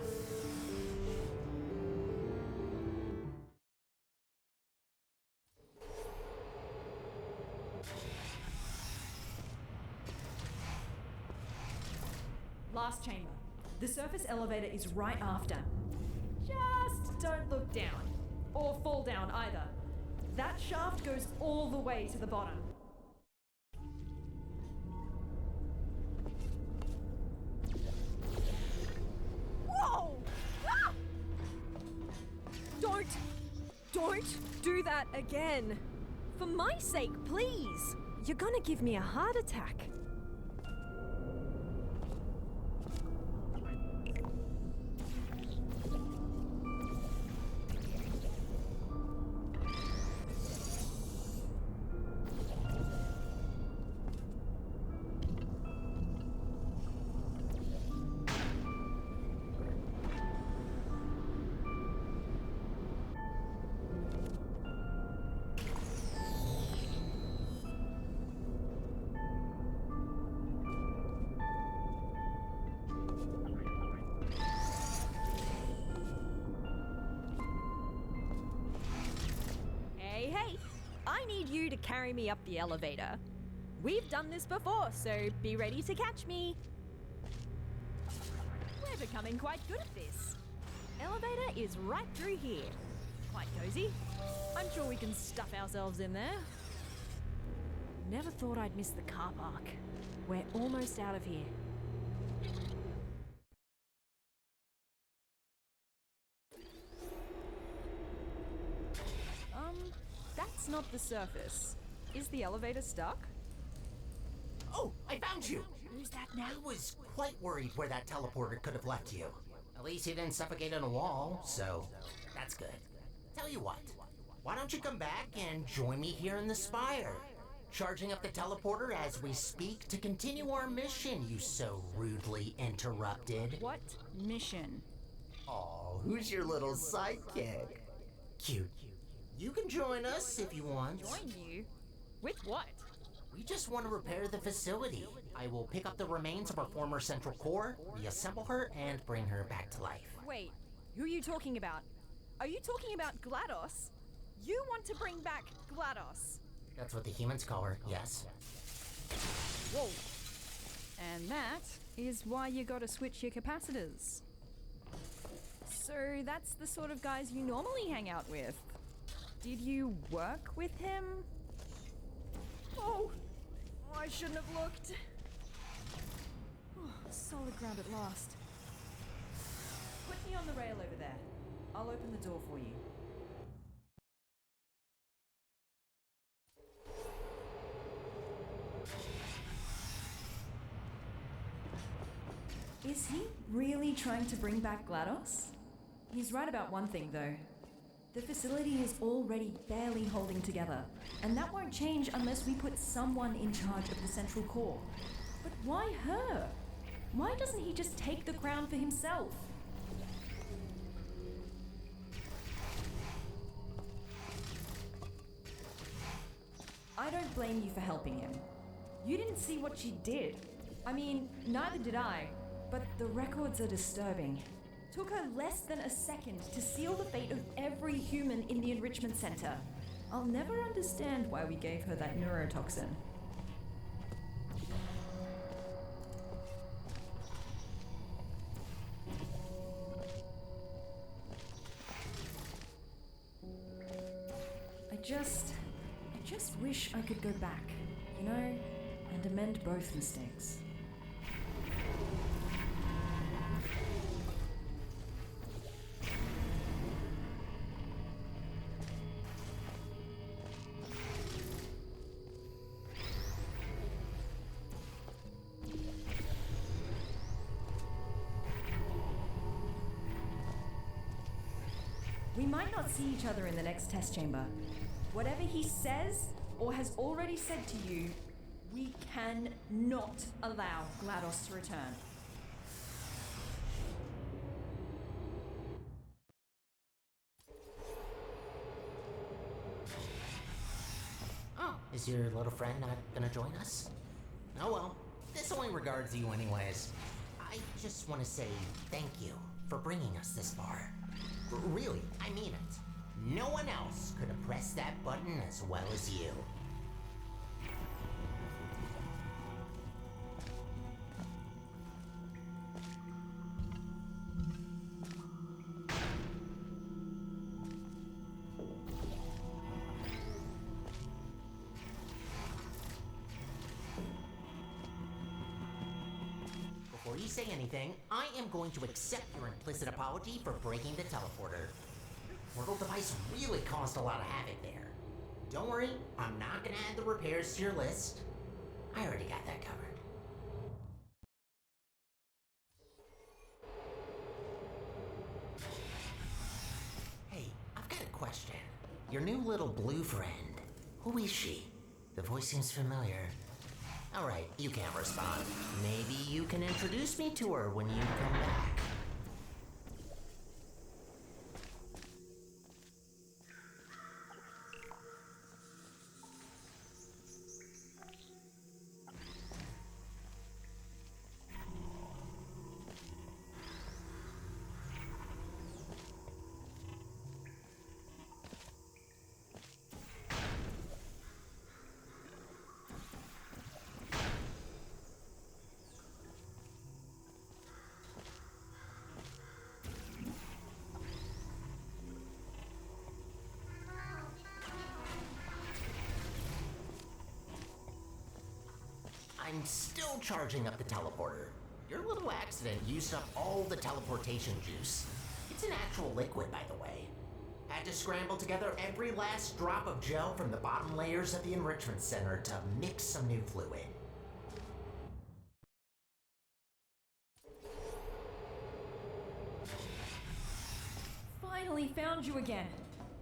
Last chamber. The surface elevator is right after. Just don't look down. Or fall down either. That shaft goes all the way to the bottom. Whoa! Ah! Don't do that again. For my sake, please. You're gonna give me a heart attack. Hey, I need you to carry me up the elevator. We've done this before, so be ready to catch me. We're becoming quite good at this. Elevator is right through here. Quite cozy. I'm sure we can stuff ourselves in there. Never thought I'd miss the car park. We're almost out of here. That's not the surface. Is the elevator stuck? Oh, I found you! Who's that now? I was quite worried where that teleporter could have left you. At least you didn't suffocate on a wall, so that's good. Tell you what, why don't you come back and join me here in the spire? Charging up the teleporter as we speak to continue our mission you so rudely interrupted. What mission? Oh, who's your little sidekick? Cute. You can join us if you want. Join you? With what? We just want to repair the facility. I will pick up the remains of our former central core, reassemble her, and bring her back to life. Wait, who are you talking about? Are you talking about GLaDOS? You want to bring back GLaDOS? That's what the humans call her, yes. Whoa. And that is why you gotta switch your capacitors. So that's the sort of guys you normally hang out with. Did you work with him? Oh, I shouldn't have looked. Oh, solid ground at last. Put me on the rail over there. I'll open the door for you. Is he really trying to bring back GLaDOS? He's right about one thing, though. The facility is already barely holding together, and that won't change unless we put someone in charge of the central core. But why her? Why doesn't he just take the crown for himself? I don't blame you for helping him. You didn't see what she did. I mean, neither did I, but the records are disturbing. Took her less than a second to seal the fate of every human in the enrichment center. I'll never understand why we gave her that neurotoxin. I just wish I could go back, you know, and amend both mistakes. We might not see each other in the next test chamber. Whatever he says or has already said to you, we cannot allow GLaDOS to return. Oh, is your little friend not gonna join us? Oh well, This only regards you anyways. I just want to say thank you for bringing us this far. Really, I mean it. No one else could have pressed that button as well as you. Before you say anything, I am going to accept your implicit apology for breaking the teleporter. Portal device really caused a lot of havoc there. Don't worry, I'm not gonna add the repairs to your list. I already got that covered. Hey, I've got a question. Your new little blue friend, who is she? The voice seems familiar. Alright, you can't respond. Maybe you can introduce me to her when you come back. I'm still charging up the teleporter. Your little accident used up all the teleportation juice. It's an actual liquid, by the way. Had to scramble together every last drop of gel from the bottom layers of the enrichment center to mix some new fluid. Finally found you again.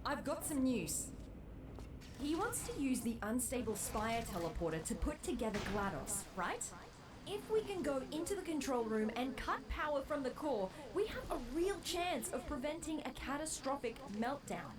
I've got some news. He wants to use the unstable Spire teleporter to put together GLaDOS, right? If we can go into the control room and cut power from the core, we have a real chance of preventing a catastrophic meltdown.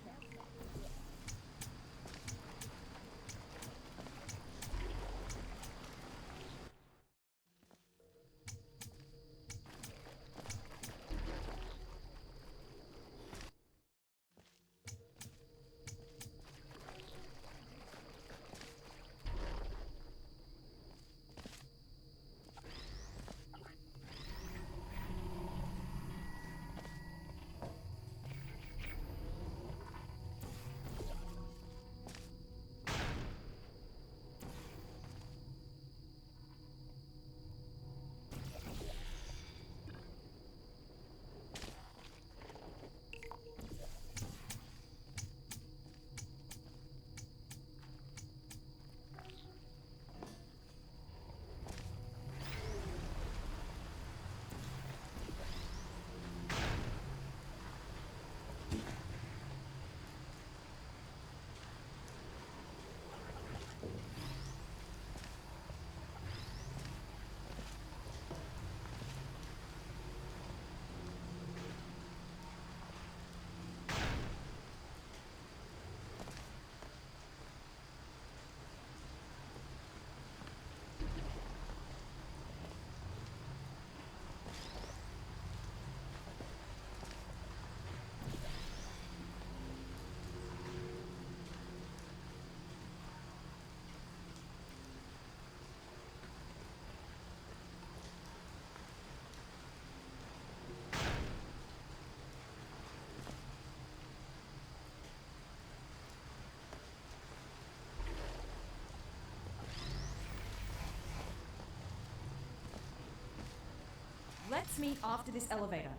Let's meet after this elevator.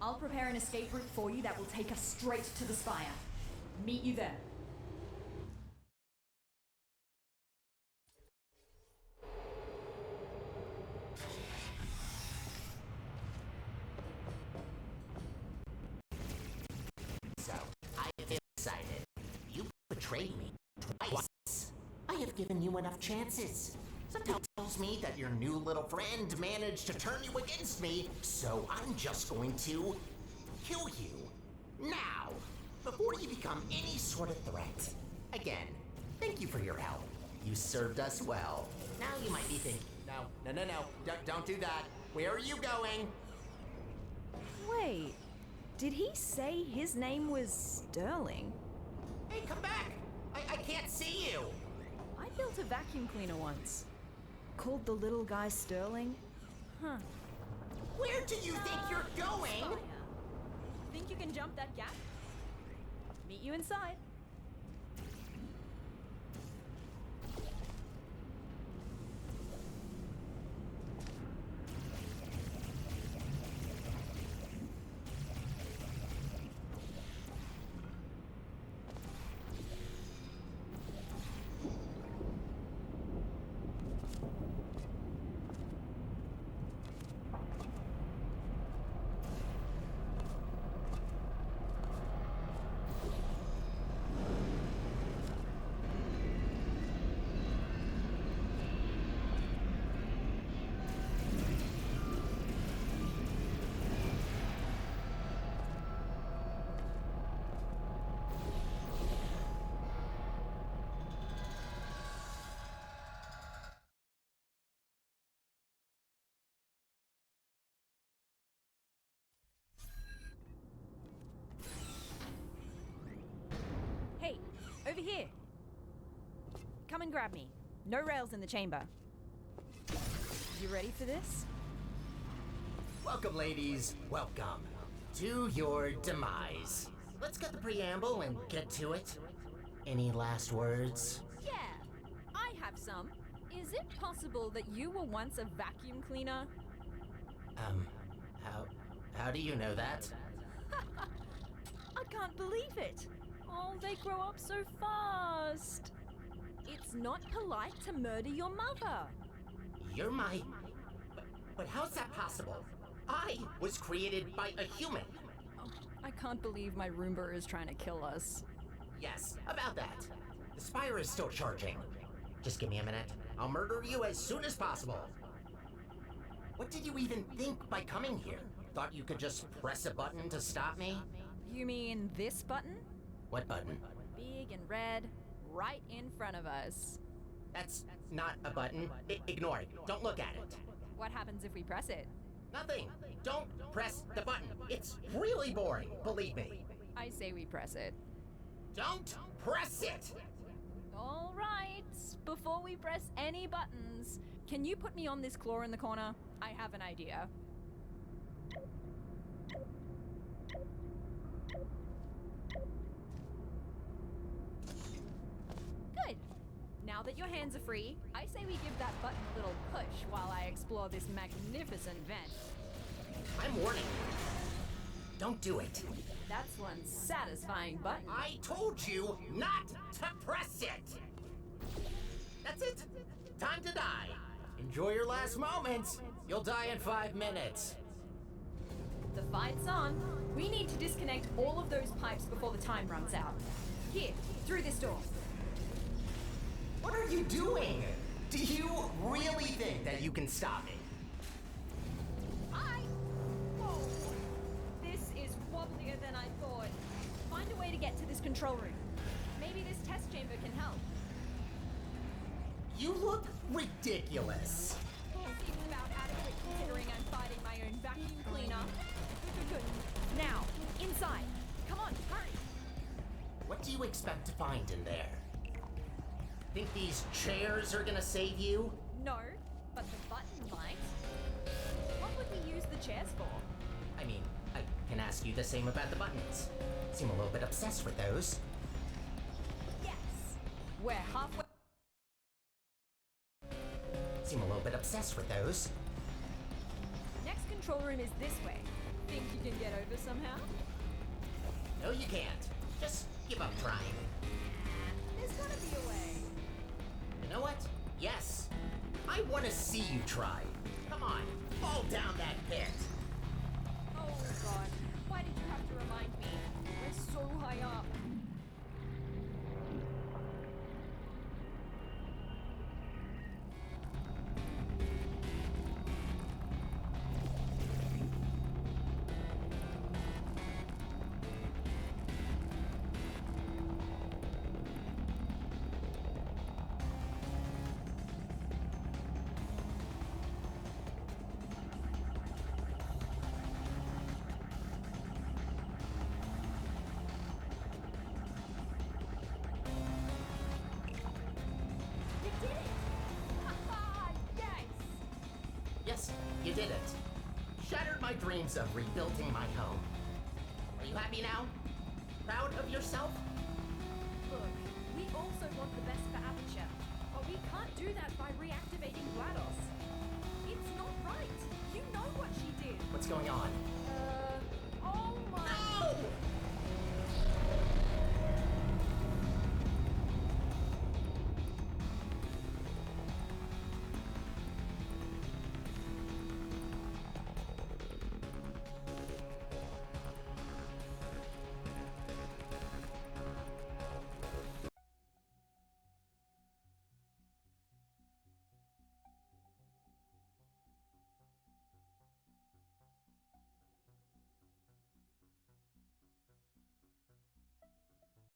I'll prepare an escape route for you that will take us straight to the Spire. Meet you there. So, I have decided. You betrayed me twice. I have given you enough chances. Something tells me that your new little friend managed to turn you against me, so I'm just going to kill you now, before you become any sort of threat. Again, thank you for your help. You served us well. Now you might be thinking, No. Don't do that. Where are you going? Wait, did he say his name was Sterling? Hey, come back! I can't see you! I built a vacuum cleaner once. Called the little guy Sterling. Huh. Where do you think you're going? Think you can jump that gap? Meet you inside. Hey, over here. Come and grab me. No rails in the chamber. You ready for this? Welcome, ladies. Welcome to your demise. Let's get the preamble and get to it. Any last words? Yeah, I have some. Is it possible that you were once a vacuum cleaner? How do you know that? I can't believe it. Oh, they grow up so fast. It's not polite to murder your mother. You're my... But how's that possible? I was created by a human. Oh, I can't believe my Roomba is trying to kill us. Yes, about that. The Spire is still charging. Just give me a minute. I'll murder you as soon as possible. What did you even think by coming here? Thought you could just press a button to stop me? You mean this button? What button? Big and red, right in front of us. That's not a button. Ignore it. Don't look at it. What happens if we press it? Nothing. Don't press the button. It's really boring, believe me. I say we press it. Don't press it! All right. Before we press any buttons, can you put me on this claw in the corner? I have an idea. Good. Now that your hands are free, I say we give that button a little push while I explore this magnificent vent. I'm warning you. Don't do it. That's one satisfying button. I told you not to press it! That's it. Time to die. Enjoy your last moments. You'll die in 5 minutes. The fight's on. We need to disconnect all of those pipes before the time runs out. Here, through this door. What are you doing? Do you really think that you can stop me? Whoa! This is wobblier than I thought. Find a way to get to this control room. Maybe this test chamber can help. You look ridiculous. Seems about adequate considering I'm fighting my own vacuum cleaner. Now, inside. Come on, hurry. What do you expect to find in there? Think these chairs are gonna save you? No, but the button might. What would we use the chairs for? I mean, I can ask you the same about the buttons. Seem a little bit obsessed with those. Yes. We're halfway. Seem a little bit obsessed with those. Next control room is this way. Think you can get over somehow? No, you can't. Just give up trying. There's gotta be a way. You know what? Yes. I want to see you try. Come on, fall down that pit. Oh god, why did you have to remind me? We're so high up. did it. Shattered my dreams of rebuilding my home. Are you happy now? Proud of yourself? Look, we also want the best for Aperture, but we can't do that by reactivating GLaDOS. It's not right. You know what she did. What's going on?